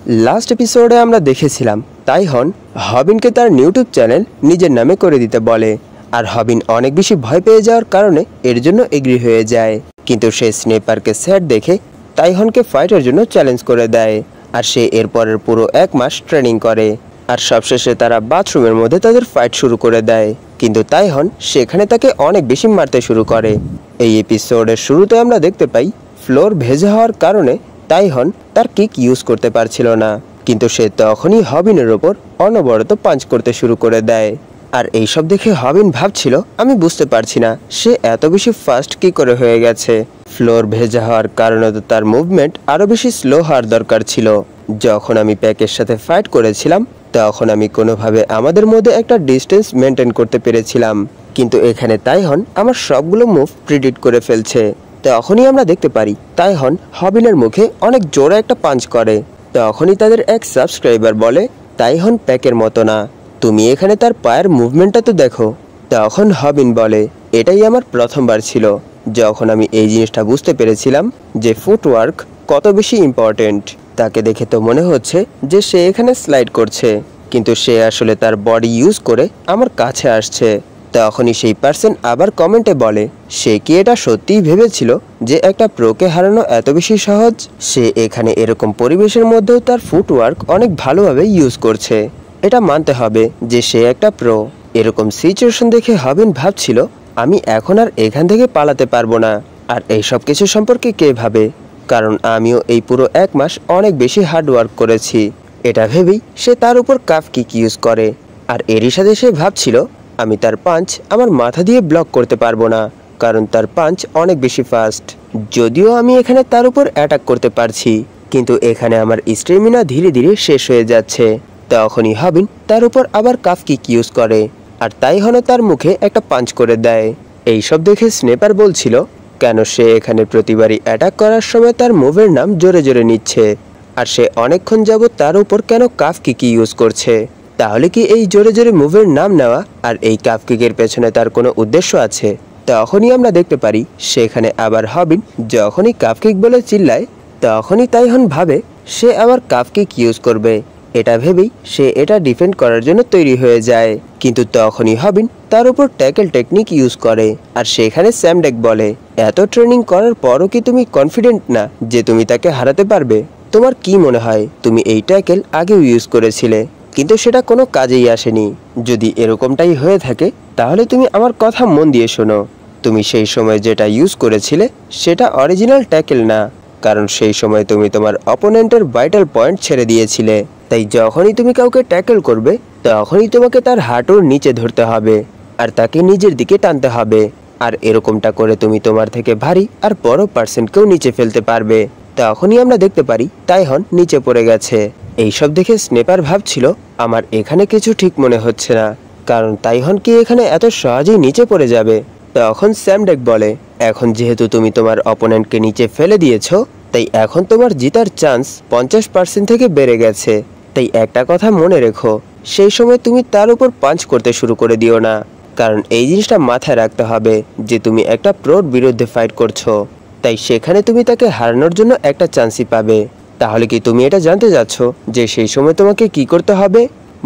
Last এপিসোডে আমরা দেখেছিলাম তাইহন হবিনকে তার ইউটিউব চ্যানেল নিজের নামে করে দিতে বলে, আর হবিন অনেক বেশি ভয় পেয়ে যাওয়ার কারণে এর জন্য এগ্রি হয়ে যায়। কিন্তু সে স্নেপারকে স্যাড দেখে তাইহনকে ফাইটের জন্য চ্যালেঞ্জ করে দেয়, আর সে এরপরের পুরো 1 মাস ট্রেনিং করে। আর সবশেষে তারা বাথরুমের মধ্যে তাদের ফাইট শুরু করে দেয়, কিন্তু তাইহন সেখানে তাকে অনেক বেশি মারতে শুরু করে। এই এপিসোডের শুরুতে আমরা দেখতে পাই ফ্লোর ভেজা হওয়ার কারণে তাইহন তার কিক ইউজ করতে পারছিল না, কিন্তু সে তখনই হবিনের ওপর অনবরত পাঞ্চ করতে শুরু করে দেয়। আর এইসব দেখে হবিন ভাবছিল, আমি বুঝতে পারছি না সে এত বেশি ফাস্ট কি করে হয়ে গেছে। ফ্লোর ভেজা হওয়ার কারণে তো তার মুভমেন্ট আরো বেশি স্লো হওয়ার দরকার ছিল। যখন আমি প্যাকের সাথে ফাইট করেছিলাম তখন আমি কোনোভাবে আমাদের মধ্যে একটা ডিস্টেন্স মেনটেন করতে পেরেছিলাম, কিন্তু এখানে তাইহন আমার সবগুলো মুভ প্রিডিক্ট করে ফেলছে। তখনই আমরা দেখতে পারি তাইহন হবিনের মুখে অনেক জোরে একটা পাঞ্চ করে। তখনই তাদের এক সাবস্ক্রাইবার বলে, তাইহন প্যাকের মতো না, তুমি এখানে তার পায়ের মুভমেন্টটা তো দেখো। তখন হবিন বলে, এটাই আমার প্রথমবার ছিল যখন আমি এই জিনিসটা বুঝতে পেরেছিলাম যে ফুটওয়ার্ক কত বেশি ইম্পর্টেন্ট। তাকে দেখে তো মনে হচ্ছে যে সে এখানে স্লাইড করছে, কিন্তু সে আসলে তার বডি ইউজ করে আমার কাছে আসছে। তখনই সেই পার্সন আবার কমেন্টে বলে, সে কি এটা সত্যিই ভেবেছিল যে একটা প্রোকে হারানো এত বেশি সহজ? সে এখানে এরকম পরিবেশের মধ্যেও তার ফুটওয়ার্ক অনেক ভালোভাবে ইউজ করছে, এটা মানতে হবে যে সে একটা প্রো। এরকম সিচুয়েশন দেখে হবিন ভাবছিল, আমি এখন আর এখান থেকে পালাতে পারবো না। আর এই সব কিছু সম্পর্কে কে ভাবে, কারণ আমিও এই পুরো 1 মাস অনেক বেশি হার্ড ওয়ার্ক করেছি। এটা ভেবেই সে তার উপর কাফ কিক ইউজ করে। আর এরই সাথে সে ভাবছিল, আমি তার পাঞ্চ আমার মাথা দিয়ে ব্লক করতে পারবো না, কারণ তার পাঞ্চ অনেক বেশি ফাস্ট। যদিও আমি এখানে তার উপর অ্যাটাক করতে পারছি, কিন্তু এখানে আমার স্ট্যামিনা ধীরে ধীরে শেষ হয়ে যাচ্ছে। তখনই হবিন তার উপর আবার কাফ কিক ইউজ করে, আর তাইহন তার মুখে একটা পাঞ্চ করে দেয়। এইসব দেখে স্নেপার বলছিল, কেন সে এখানে প্রতিবারই অ্যাটাক করার সময় তার মুভের নাম জোরে জোরে নিচ্ছে, আর সে অনেকক্ষণ যাবত তার উপর কেন কাফ কিক ইউজ করছে? তাহলে কি এই জোরে জোরে মুভের নাম নেওয়া আর এই কাফ কিকের পেছনে তার কোনো উদ্দেশ্য আছে? তখনই আমরা দেখতে পারি সেখানে আবার হবিন যখনই কাফ কিক বলে চিল্লায় তখনই তাইহন ভাবে সে আবার কাফ কিক ইউজ করবে। এটা ভেবেই সে এটা ডিফেন্ড করার জন্য তৈরি হয়ে যায়, কিন্তু তখনই হবিন তার উপর ট্যাকেল টেকনিক ইউজ করে। আর সেখানে স্যামডেক বলে, এত ট্রেনিং করার পরও কি তুমি কনফিডেন্ট না যে তুমি তাকে হারাতে পারবে? তোমার কি মনে হয় তুমি এই ট্যাকেল আগেও ইউজ করেছিলে, কিন্তু সেটা কোনো কাজেই আসেনি? যদি এরকমটাই হয়ে থাকে তাহলে তুমি আমার কথা মন দিয়ে শোনো, তুমি সেই সময় যেটা ইউজ করেছিলে সেটা অরিজিনাল ট্যাকেল না, কারণ সেই সময় তুমি তোমার অপোনেন্টের ভাইটাল পয়েন্ট ছেড়ে দিয়েছিলে। তাই যখনই তুমি কাউকে ট্যাকেল করবে তখনই তোমাকে তার হাঁটুর নিচে ধরতে হবে আর তাকে নিজের দিকে টানতে হবে, আর এরকমটা করে তুমি তোমার থেকে ভারী আর বড় পার্সনকেও নিচে ফেলতে পারবে। তখনই আমরা দেখতে পারি তাইহন নিচে পড়ে গেছে। এইসব দেখে স্নেপার ভাবছিল, আমার এখানে কিছু ঠিক মনে হচ্ছে না, কারণ তাইহন কি এখানে এত সহজেই নিচে পড়ে যাবে? তখন স্যামডেক বলে, এখন যেহেতু তুমি তোমার অপোনেন্টকে নিচে ফেলে দিয়েছো তাই এখন তোমার জিতার চান্স 50% থেকে বেড়ে গেছে। তাই একটা কথা মনে রেখো, সেই সময় তুমি তার উপর পাঞ্চ করতে শুরু করে দিও না, কারণ এই জিনিসটা মাথায় রাখতে হবে যে তুমি একটা প্রোর বিরুদ্ধে ফাইট করছো, তাই সেখানে তুমি তাকে হারানোর জন্য একটা চান্সই পাবে। তাহলে কি তুমি এটা জানতে যাচ্ছ যে সেই সময় তোমাকে কি করতে হবে?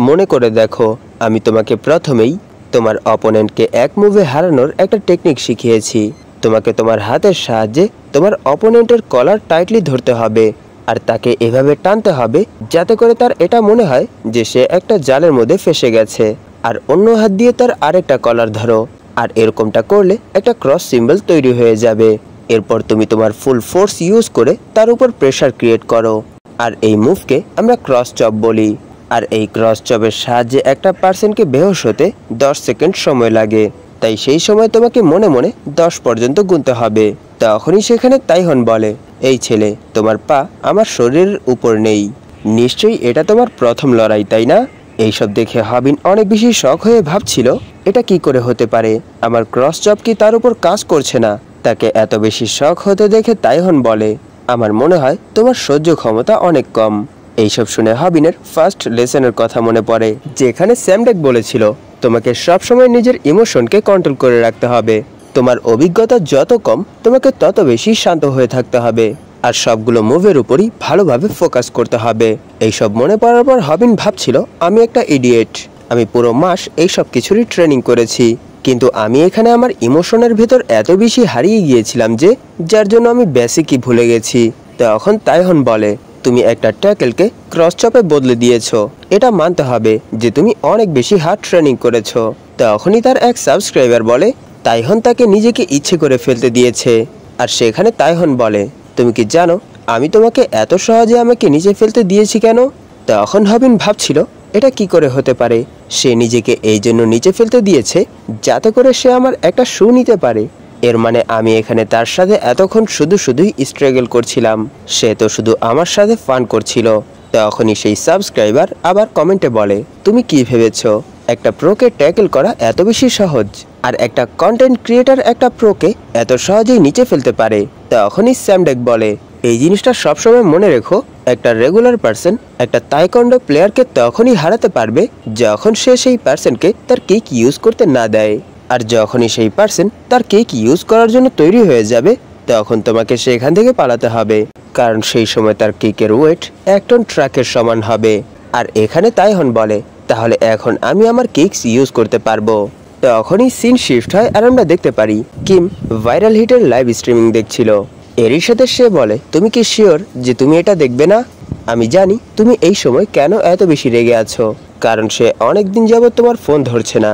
মনে করে দেখো, আমি তোমাকে প্রথমেই তোমার অপোনেন্টকে এক মুভে হারানোর একটা টেকনিক শিখিয়েছি। তোমাকে তোমার হাতের সাহায্যে তোমার অপোনেন্টের কলার টাইটলি ধরতে হবে আর তাকে এভাবে টানতে হবে যাতে করে তার এটা মনে হয় যে সে একটা জালের মধ্যে ফেসে গেছে, আর অন্য হাত দিয়ে তার আরেকটা কলার ধরো, আর এরকমটা করলে একটা ক্রস সিম্বল তৈরি হয়ে যাবে। এরপর তুমি তোমার ফুল ফোর্স ইউজ করে তার উপর প্রেসার ক্রিয়েট করো, আর এই মুভকে আমরা ক্রস চপ বলি। আর এই ক্রস চপের সাহায্যে একটা পার্সনকে বেহোশ হতে 10 সেকেন্ড সময় লাগে, তাই সেই সময় তোমাকে মনে মনে 10 পর্যন্ত গুনতে হবে। তখনই সেখানে তাইহন বলে, এই ছেলে, তোমার পা আমার শরীরের উপর নেই, নিশ্চয়ই এটা তোমার প্রথম লড়াই, তাই না? এইসব দেখে হবিন অনেক বেশি শক হয়ে ভাবছিল, এটা কি করে হতে পারে? আমার ক্রস চপ কি তার উপর কাজ করছে না? তাকে এত বেশি শক হতে দেখে তাইহন বলে, আমার মনে হয় তোমার সহ্য ক্ষমতা অনেক কম। এইসব শুনে হবিনের ফার্স্ট লেসনের কথা মনে পড়ে, যেখানে স্যামডেক বলেছিল, তোমাকে সবসময় নিজের ইমোশনকে কন্ট্রোল করে রাখতে হবে, তোমার অভিজ্ঞতা যত কম তোমাকে তত বেশি শান্ত হয়ে থাকতে হবে, আর সবগুলো মুভের উপরই ভালোভাবে ফোকাস করতে হবে। এইসব মনে পড়ার পর হবিন ভাবছিল আমি একটা ইডিয়েট, আমি পুরো মাস এইসব কিছুরই ট্রেনিং করেছি, কিন্তু আমি এখানে আমার ইমোশনের ভেতর এত বেশি হারিয়ে গিয়েছিলাম যে যার জন্য আমি বেসিকই ভুলে গেছি। তখন তাইহন বলে তুমি একটা ট্যাকেলকে ক্রস চপে বদলে দিয়েছো, এটা মানতে হবে যে তুমি অনেক বেশি হার্ড ট্রেনিং করেছো। তখনই তার এক সাবস্ক্রাইবার বলে তাইহন তাকে নিজেকে ইচ্ছে করে ফেলতে দিয়েছে। আর সেখানে তাইহন বলে তুমি কি জানো আমি তোমাকে এত সহজে আমাকে নিচে ফেলতে দিয়েছি কেন? তখন হবিন ভাবছিল এটা কি করে হতে পারে, সে নিজেকে এই জন্য নিচে ফেলতে দিয়েছে যাতে করে সে আমার একটা শু নিতে পারে। এর মানে আমি এখানে তার সাথে এতক্ষণ শুধুই স্ট্রাগল করছিলাম, সে তো শুধু আমার সাথে ফান করছিল। তখনই সেই সাবস্ক্রাইবার আবার কমেন্টে বলে তুমি কি ভেবেছো একটা প্রোকে ট্যাকেল করা এত বেশি সহজ, আর একটা কন্টেন্ট ক্রিয়েটার একটা প্রোকে এত সহজেই নিচে ফেলতে পারে? তখনই স্যামডেক বলে এই জিনিসটা সবসময় মনে রেখো, একটা রেগুলার পার্সন একটা তাইকোয়ান্ডো প্লেয়ারকে তখনই হারাতে পারবে যখন সে সেই পার্সনকে তার কিক ইউজ করতে না দেয়, আর যখনই সেই পার্সন তার কিক ইউজ করার জন্য তৈরি হয়ে যাবে তখন তোমাকে সেখান থেকে পালাতে হবে, কারণ সেই সময় তার কিকের ওয়েট 1 টন ট্রাকের সমান হবে। আর এখানে তাইহন বলে তাহলে এখন আমি আমার কিক্স ইউজ করতে পারবো। তখনই সিন শিফট হয় আর আমরা দেখতে পারি কিম ভাইরাল হিটের লাইভ স্ট্রিমিং দেখছিল। এরই সাথে সে বলে তুমি কি শিওর যে তুমি এটা দেখবে না? আমি জানি তুমি এই সময় কেন এত বেশি রেগে আছো, কারণ সে অনেক দিন যাবত তোমার ফোন ধরছে না।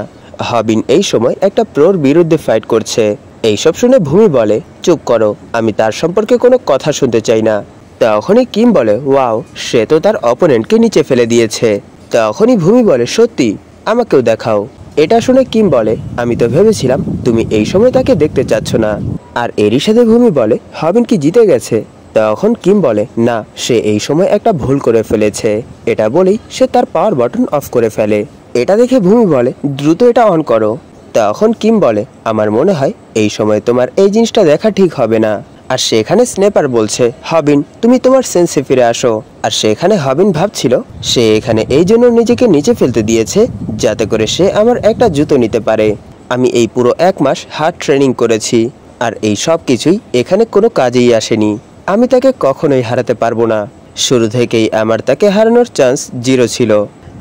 হবিন এই সময় একটা প্রোর বিরুদ্ধে ফাইট করছে। এইসব শুনে ভূমি বলে চুপ করো, আমি তার সম্পর্কে কোনো কথা শুনতে চাই না। তখনই কিম বলে ওয়াও, সে তো তার অপোনেন্টকে নিচে ফেলে দিয়েছে। তখনই ভূমি বলে সত্যি, আমাকেও দেখাও। এটা শুনে কিম বলে আমি তো ভেবেছিলাম তুমি এই সময় তাকে দেখতে চাচ্ছ না। আর এরই সাথে ভূমি বলে হবিন কি জিতে গেছে? তখন কিম বলে না, সে এই সময় একটা ভুল করে ফেলেছে। এটা বলেই সে তার পাওয়ার বাটন অফ করে ফেলে। এটা দেখে ভূমি বলে দ্রুত এটা অন করো। তখন কিম বলে আমার মনে হয় এই সময় তোমার এই জিনিসটা দেখা ঠিক হবে না। আর সেখানে স্নেপার বলছে হবিন তুমি তোমার সেন্সে ফিরে আসো। আর সেখানে হবিন ভাবছিল সে এখানে এই জন্য নিজেকে নিচে ফেলতে দিয়েছে যাতে করে সে আমার একটা জুতো নিতে পারে। আমি এই পুরো 1 মাস হার্ড ট্রেনিং করেছি, আর এই সব কিছুই এখানে কোনো কাজেই আসেনি। আমি তাকে কখনোই হারাতে পারবো না। শুরু থেকেই আমার তাকে হারানোর চান্স 0 ছিল,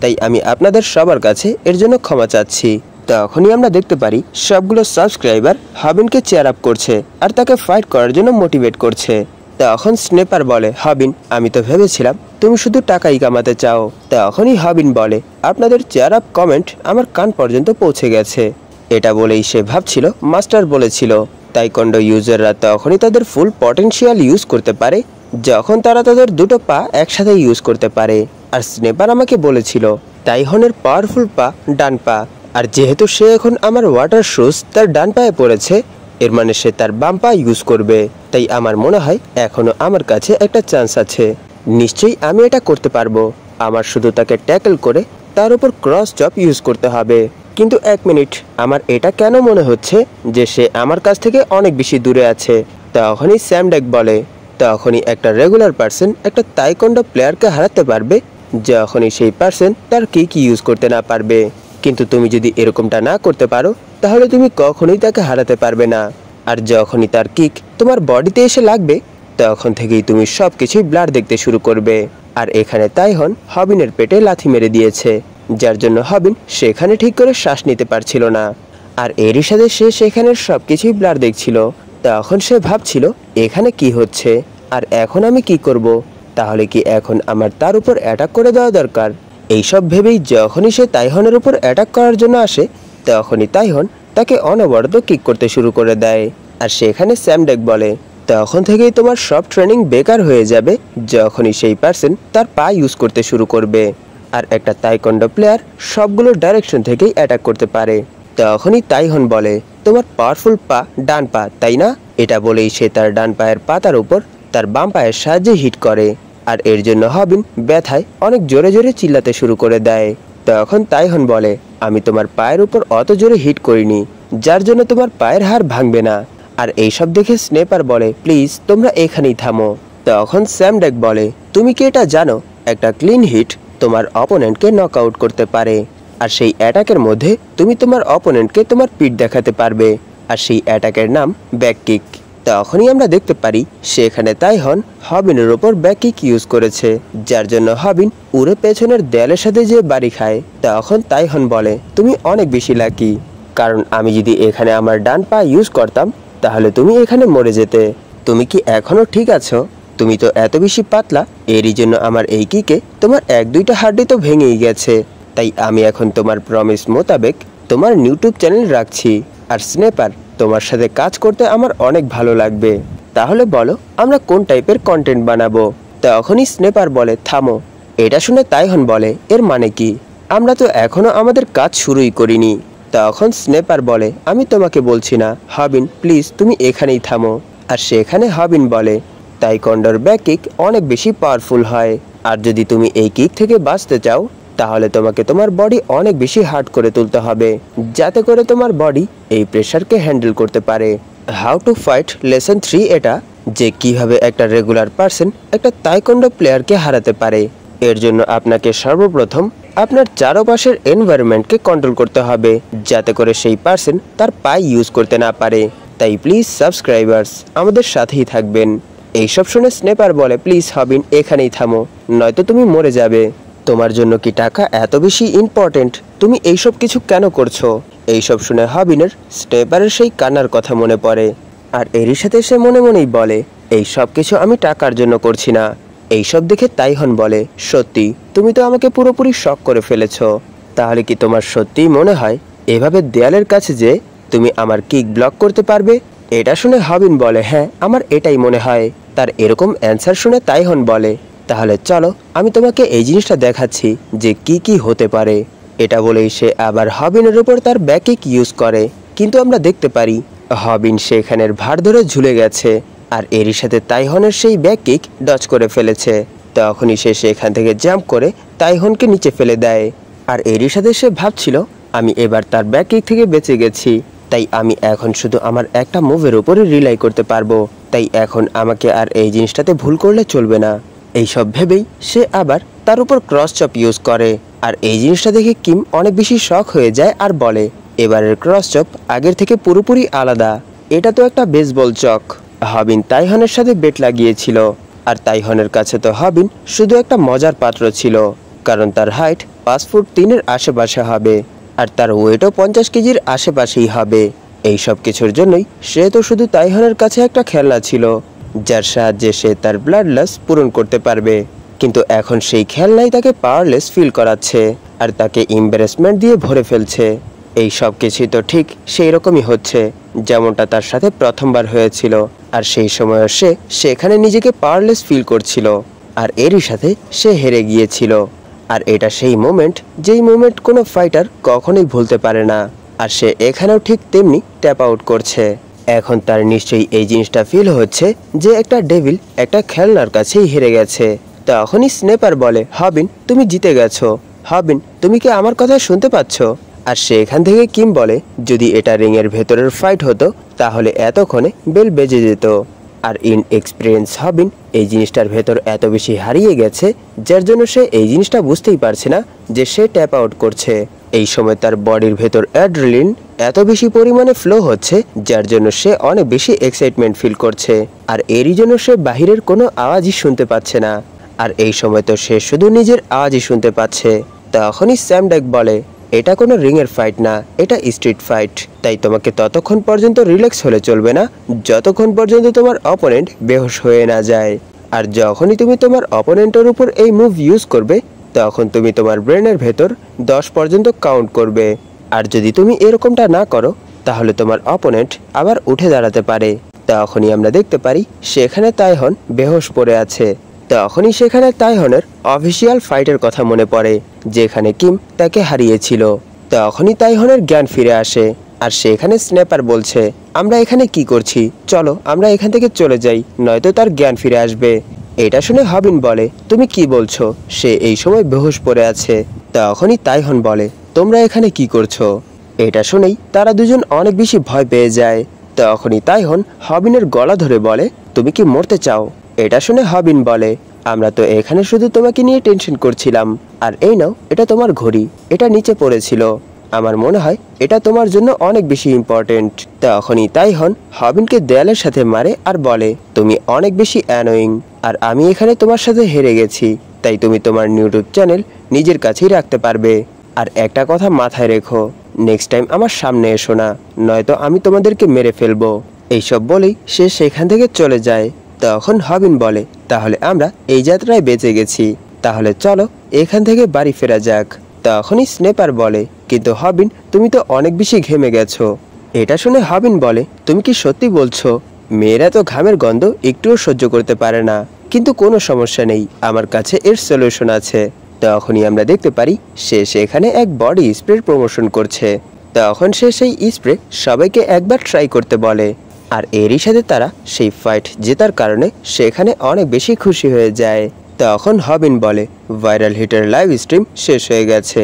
তাই আমি আপনাদের সবার কাছে এর জন্য ক্ষমা চাচ্ছি। তখনই আমরা দেখতে পারি সবগুলো সাবস্ক্রাইবার হবিনকে চেয়ার আপ করছে আর তাকে ফাইট করার জন্য মোটিভেট করছে। তখন স্নেপার বলে হবিন আমি তো ভেবেছিলাম তুমি শুধু টাকাই কামাতে চাও। তখনই হবিন বলে আপনাদের চেয়ার আপ কমেন্ট আমার কান পর্যন্ত পৌঁছে গেছে। এটা বলেই সে ভাবছিল মাস্টার বলেছিল তাইকোয়ান্ডো ইউজাররা তখনই তাদের ফুল পটেনশিয়াল ইউজ করতে পারে যখন তারা তাদের দুটো পা একসাথে ইউজ করতে পারে। আর স্নেপার আমাকে বলেছিল তাইহনের পাওয়ারফুল পা ডান পা, আর যেহেতু সে এখন আমার ওয়াটার শুজ তার ডান পায়ে পড়েছে, এর মানে সে তার বাম পা ইউজ করবে। তাই আমার মনে হয় এখনো আমার কাছে একটা চান্স আছে, নিশ্চয়ই আমি এটা করতে পারবো। আমার শুধু তাকে ট্যাকল করে তার উপর ক্রস চপ ইউজ করতে হবে। কিন্তু 1 মিনিট, আমার এটা কেন মনে হচ্ছে যে সে আমার কাছ থেকে অনেক বেশি দূরে আছে? তখনই স্যামডেক বলে তখনই একটা রেগুলার পার্সন একটা তাইকোয়ান্ডো প্লেয়ারকে হারাতে পারবে যখনই সেই পার্সন তার কিক ইউজ করতে না পারবে। কিন্তু তুমি যদি এরকমটা না করতে পারো তাহলে তুমি কখনোই তাকে হারাতে পারবে না। আর যখনই তার কিক তোমার বডিতে এসে লাগবে তখন থেকেই তুমি সবকিছুই ব্লার দেখতে শুরু করবে। আর এখানে তাইহন হবিনের পেটে লাথি মেরে দিয়েছে, যার জন্য হবিন সেখানে ঠিক করে শ্বাস নিতে পারছিল না। আর এরই সাথে সে সেখানের সবকিছুই ব্লার দেখছিল। তখন সে ভাবছিল এখানে কি হচ্ছে, আর এখন আমি কি করব? তাহলে কি এখন আমার তার উপর অ্যাটাক করে দেওয়া দরকার? এইসব ভেবেই যখনই সে তাইহনের উপর অ্যাটাক করার জন্য আসে তখনই তাইহন তাকে অনবরত কিক করতে শুরু করে দেয়। আর সেখানে স্যামডেক বলে তখন থেকেই তোমার সব ট্রেনিং বেকার হয়ে যাবে যখনই সেই পার্সন তার পা ইউজ করতে শুরু করবে। আর একটা তাইকোয়ান্ডো প্লেয়ার সবগুলো ডাইরেকশন থেকেই অ্যাটাক করতে পারে। তখনই তাইহন বলে তোমার পাওয়ারফুল পা ডান পা, তাই না? এটা বলেই সে তার ডান পায়ের পাতার উপর তার বাম পায়ের সাহায্যে হিট করে। আর এর জন্য হবিন ব্যথায় অনেক জোরে জোরে চিল্লাতে শুরু করে দেয়। তখন তাইহন বলে আমি তোমার পায়ের উপর অত জোরে হিট করিনি যার জন্য তোমার পায়ের হাড় ভাঙবে না। আর এইসব দেখে স্নেপার বলে প্লিজ তোমরা এখানেই থামো। তখন স্যামডেক বলে তুমি কি এটা জানো একটা ক্লিন হিট তোমার অপোনেন্টকে নক আউট করতে পারে, আর সেই অ্যাটাকের মধ্যে তুমি তোমার অপোনেন্টকে তোমার পিঠ দেখাতে পারবে। আর সেই অ্যাটাকের নাম ব্যাক কিক। তখনই আমরা দেখতে পারি সেখানে তাইহন হবিনের ওপর ব্যাককিক ইউজ করেছে, যার জন্য হবিন উড়ে পেছনের দেয়ালের সাথে যে বাড়ি খায়। তখন তাইহন বলে, তুমি অনেক বেশি লাকি, কারণ আমি যদি এখানে আমার ডান পা ইউজ করতাম তাহলে তুমি এখানে মরে যেতে। তুমি কি এখনো ঠিক আছো? তুমি তো এত বেশি পাতলা, এরই জন্য আমার এই কিকে তোমার 1-2টা হাড্ডি তো ভেঙেই গেছে। তাই আমি এখন তোমার প্রমিস মোতাবেক তোমার ইউটিউব চ্যানেল রাখছি। আর স্নেপার, তোমার সাথে কাজ করতে আমার অনেক ভালো লাগবে। তাহলে বলো আমরা কোন টাইপের কন্টেন্ট বানাবো? তখনই স্নেপার বলে, থামো। এটা শুনে তাইহন বলে, এর মানে কি? আমরা তো এখনো আমাদের কাজ শুরুই করিনি। তখন স্নেপার বলে, আমি তোমাকে বলছি না, হবিন প্লিজ তুমি এখানেই থামো। আর সেখানে হবিন বলে, তাইকোন্ডোর ব্যাক কিক অনেক বেশি পাওয়ারফুল হয়, আর যদি তুমি এই কিক থেকে বাঁচতে চাও তাহলে তোমাকে তোমার বডি অনেক বেশি হার্ড করে তুলতে হবে, যাতে করে তোমার বডি এই প্রেশারকে হ্যান্ডেল করতে পারে। হাউ টু ফাইট লেসন 3 এটা, যে কিভাবে একটা রেগুলার পারসন একটা তাইকোন্ডো প্লেয়ারকে হারাতে পারে। এর জন্য আপনাকে সর্বপ্রথম আপনার চারপাশের এনভায়রনমেন্টকে কন্ট্রোল করতে হবে, যাতে করে সেই পারসন তার পাই ইউজ করতে না পারে। তাই প্লিজ সাবস্ক্রাইবার্স আমাদের সাথেই থাকবেন। এইসব শুনে স্নেপার বলে, প্লিজ হবিন এখানেই থামো, নয়তো তুমি মরে যাবে। তোমার জন্য কি টাকা এত বেশি ইম্পর্টেন্ট? তুমি এইসব কিছু কেন করছো? এইসব শুনে হবিনের স্নেপারের সেই কান্নার কথা মনে পড়ে, আর এরই সাথে সে মনে মনেই বলে, এই সব কিছু আমি টাকার জন্য করছি না। এইসব দেখে তাইহন বলে, সত্যি তুমি তো আমাকে পুরোপুরি শক করে ফেলেছো। তাহলে কি তোমার সত্যিই মনে হয় এভাবে দেয়ালের কাছে যে তুমি আমার কিক ব্লক করতে পারবে? এটা শুনে হবিন বলে, হ্যাঁ আমার এটাই মনে হয়। তার এরকম অ্যান্সার শুনে তাইহন বলে, তাহলে চলো আমি তোমাকে এই জিনিসটা দেখাচ্ছি যে কি হতে পারে। এটা বলেই সে আবার হবিনের উপর তার ব্যাক কিক ইউজ করে, কিন্তু আমরা দেখতে পারি হবিন সেখানের ভার ধরে ঝুলে গেছে, আর এরই সাথে তাইহনের সেই ব্যাক কিক ডচ করে ফেলেছে। তখনই সে সেখান থেকে জাম্প করে তাইহনকে নিচে ফেলে দেয়। আর এরই সাথে সে ভাবছিল, আমি এবার তার ব্যাক কিক থেকে বেঁচে গেছি, তাই আমি এখন শুধু আমার একটা মুভের উপরে রিলাই করতে পারবো। তাই এখন আমাকে আর এই জিনিসটাতে ভুল করলে চলবে না। এইসব ভেবেই সে আবার তার উপর ক্রস চপ ইউজ করে, আর এই জিনিসটা দেখে কিম অনেক বেশি শক হয়ে যায় আর বলে, এবারের ক্রস চপ আগের থেকে পুরোপুরি আলাদা, এটা তো একটা বেসবল চক। হবিন তাইহনের সাথে বেট লাগিয়েছিল, আর তাইহনের কাছে তো হবিন শুধু একটা মজার পাত্র ছিল, কারণ তার হাইট 5 ফুট 3-এর আশেপাশে হবে, আর তার ওয়েটও 50 কেজির আশেপাশেই হবে। এই সব কিছুর জন্যই সে তো শুধু তাইহনের কাছে একটা খেলনা ছিল, যার সাহায্যে সে তার ব্লাড লস পূরণ করতে পারবে। কিন্তু এখন সেই খেলনাই তাকে পাওয়ারলেস ফিল করাচ্ছে, আর তাকে এম্বারেসমেন্ট দিয়ে ভরে ফেলছে। এই সব কিছুই তো ঠিক সেই রকমই হচ্ছে যেমনটা তার সাথে প্রথমবার হয়েছিল, আর সেই সময় সে সেখানে নিজেকে পাওয়ারলেস ফিল করছিল, আর এরই সাথে সে হেরে গিয়েছিল। আর এটা সেই মোমেন্ট যেই মোমেন্ট কোনো ফাইটার কখনোই ভুলতে পারে না, আর সে এখানেও ঠিক তেমনি ট্যাপ আউট করছে। এখন তার নিশ্চয়ই এই জিনিসটা ফিল হচ্ছে যে একটা ডেভিল একটা খেলনার কাছেই হেরে গেছে। তখনই স্নেপার বলে, হবিন তুমি জিতে গেছো। হবিন তুমি কি আমার কথা শুনতে পাচ্ছ? আর সেখান থেকে কিম বলে, যদি এটা রিংয়ের ভেতরের ফাইট হতো তাহলে এতক্ষণে বেল বেজে যেত। আর ইনএক্সপিরিয়েন্স হবিন এই জিনিসটার ভেতর এত বেশি হারিয়ে গেছে, যার জন্য সে এই জিনিসটা বুঝতেই পারছে না যে সে ট্যাপ আউট করছে। এই সময় তার বডির ভেতর অ্যাড্রিনালিন এত বেশি পরিমাণে ফ্লো হচ্ছে, যার জন্য সে অনেক বেশি এক্সাইটমেন্ট ফিল করছে, আর এরই জন্য সে বাহিরের কোনো আওয়াজই শুনতে পাচ্ছে না। আর এই সময় তো সে শুধু নিজের আওয়াজই শুনতে পাচ্ছে। তখনই স্যাম ড্যাক বলে, এটা কোনো রিংয়ের ফাইট না, এটা স্ট্রিট ফাইট, তাই তোমাকে ততক্ষণ পর্যন্ত রিল্যাক্স হলে চলবে না যতক্ষণ পর্যন্ত তোমার অপোনেন্ট বেহুশ হয়ে না যায়। আর যখনই তুমি তোমার অপোনেন্টের উপর এই মুভ ইউজ করবে তখন তুমি তোমার ব্রেনের ভেতর 10 পর্যন্ত কাউন্ট করবে, আর যদি তুমি এরকমটা না করো তাহলে তোমার অপোনেন্ট আবার উঠে দাঁড়াতে পারে। তখনই আমরা দেখতে পারি সেখানে তাইহন বেহুশ পড়ে আছে। তখনই সেখানে তাইহনের অফিসিয়াল ফাইটের কথা মনে পড়ে, যেখানে কিম তাকে হারিয়েছিল। তখনই তাইহনের জ্ঞান ফিরে আসে, আর সেখানে স্নেপার বলছে, আমরা এখানে কি করছি, চলো আমরা এখান থেকে চলে যাই, নয়তো তার জ্ঞান ফিরে আসবে। এটা শুনে হবিন বলে, তুমি কি বলছো, সে এই সময় বেহুশ পড়ে আছে। তখনই তাইহন বলে, তোমরা এখানে কি করছো? এটা শুনেই তারা দুজন অনেক বেশি ভয় পেয়ে যায়। তখনই তাইহন হবিনের গলা ধরে বলে, তুমি কি মরতে চাও? এটা শুনে হবিন বলে, আমরা তো এখানে শুধু তোমাকে নিয়ে টেনশন করছিলাম, আর এই নাও এটা তোমার ঘড়ি, এটা নিচে পড়েছিল। আমার মনে হয় এটা তোমার জন্য অনেক বেশি ইম্পর্টেন্ট। তখনই তাইহন হবিনকে দেয়ালের সাথে মারে আর বলে, তুমি অনেক বেশি অ্যানোয়িং, আর আমি এখানে তোমার সাথে হেরে গেছি, তাই তুমি তোমার ইউটিউব চ্যানেল নিজের কাছেই রাখতে পারবে। আর একটা কথা মাথায় রেখো, নেক্সট টাইম আমার সামনে এসো না, নয়তো আমি তোমাদেরকে মেরে ফেলবো। এইসব বলেই সে সেখান থেকে চলে যায়। তখন হবিন বলে, তাহলে আমরা এই যাত্রায় বেঁচে গেছি, তাহলে চলো এখান থেকে বাড়ি ফেরা যাক। তখনই স্নেপার বলে, কিন্তু হবিন তুমি তো অনেক বেশি ঘেমে গেছো। এটা শুনে হবিন বলে, তুমি কি সত্যি বলছো? মেয়েরা তো ঘামের গন্ধ একটুও সহ্য করতে পারে না, কিন্তু কোনো সমস্যা নেই, আমার কাছে এর সলিউশন আছে। তখনই আমরা দেখতে পারি সে সেখানে এক বডি স্প্রের প্রমোশন করছে। তখন সে সেই স্প্রে সবাইকে একবার ট্রাই করতে বলে, আর এরই সাথে তারা সেই ফাইট জেতার কারণে সেখানে অনেক বেশি খুশি হয়ে যায়। তখন হবিন বলে, ভাইরাল হিটের লাইভ স্ট্রিম শেষ হয়ে গেছে,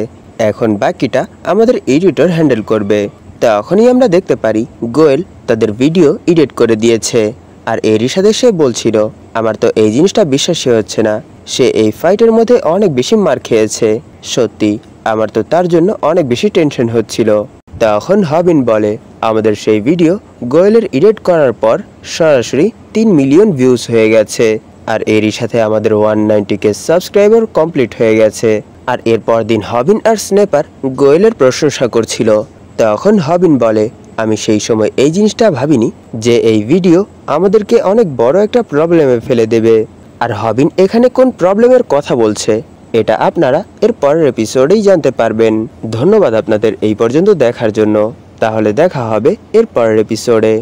এখন বাকিটা আমাদের এডিটর হ্যান্ডেল করবে। তখনই আমরা দেখতে পারি গোয়েল তাদের ভিডিও এডিট করে দিয়েছে, আর এরই সাথে সে বলছিল, আমার তো এই জিনিসটা বিশ্বাসই হচ্ছে না, সে এই ফাইটের মধ্যে অনেক বেশি মার খেয়েছে, সত্যি আমার তো তার জন্য অনেক বেশি টেনশন হচ্ছিল। তখন হবিন বলে, আমাদের সেই ভিডিও গোয়েলের এডিট করার পর সরাসরি 3 মিলিয়ন ভিউজ হয়ে গেছে, আর এরই সাথে আমাদের 190K সাবস্ক্রাইবার কমপ্লিট হয়ে গেছে। আর এরপর দিন হবিন আর স্নেপার গোয়েলের প্রশংসা করছিল। তখন হবিন বলে, আমি সেই সময় এই জিনিসটা ভাবিনি যে এই ভিডিও আমাদেরকে অনেক বড় একটা প্রবলেমে ফেলে দেবে। আর হবিন এখানে কোন প্রবলেমের কথা বলছে এটা আপনারা এর পরের এপিসোডেই জানতে পারবেন। ধন্যবাদ আপনাদের এই পর্যন্ত দেখার জন্য, তাহলে দেখা হবে এর পরের এপিসোডে।